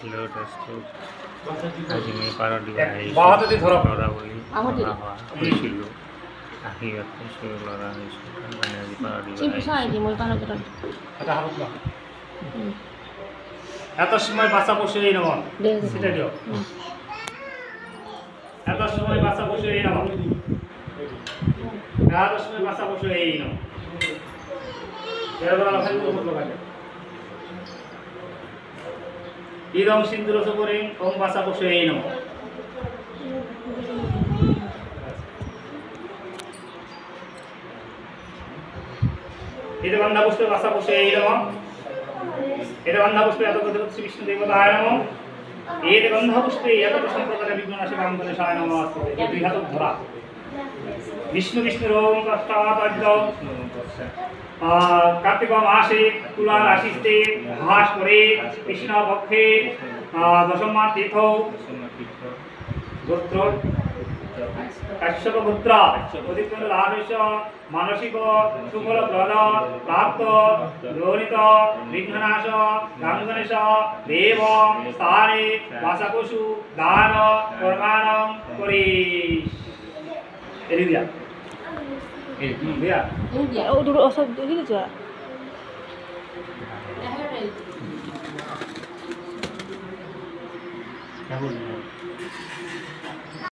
Lotus foot আজি मी पारडी आहे বাহাতে ধরা লড়া বলি হয়েছিল আহিয়াতে সে লড়া হয়েছিল মানে আজি পারडी এটা হারত না এত সময় বাসা বসে এই নাম সেটা দিও এত সময় বাসা বসে এই নাম এত সময় বাসা বসে এই নাম এরপর আলাদা করে লাগাবে ইদম সিন্দুর সপরে ওম বাসা বসে এই নাম এটা বান্দা বসে বাসা বসে এই নাম এটা বান্দা বসে এত কথা হচ্ছে বিষ্ণু দেবতায় নাম এর বান্দা বসে এত সম্প্রদায়ের বিজ্ঞান আসে বান্দনে সায় নাম আছে এই দুই হাত ধরা বিষ্ণু বিষ্ণুর ওম কষ্টাতাজ্য কার্তিক মাসে তুলা রাশিতে ভাস করে কৃষ্ণ পক্ষে দশমা তীর্থ গোত্র কাশ্যপ গোত্র অধিকতর রাজস্ব মানসিক সুফল প্রদ প্রাপ্ত গৌরিত বিঘ্ননাশ গাঙ্গনেশ দেব স্থানে বাসাপশু দান কর্মাণং করিস এলিয়া India. Oh, dulu asal dulu juga. কেমন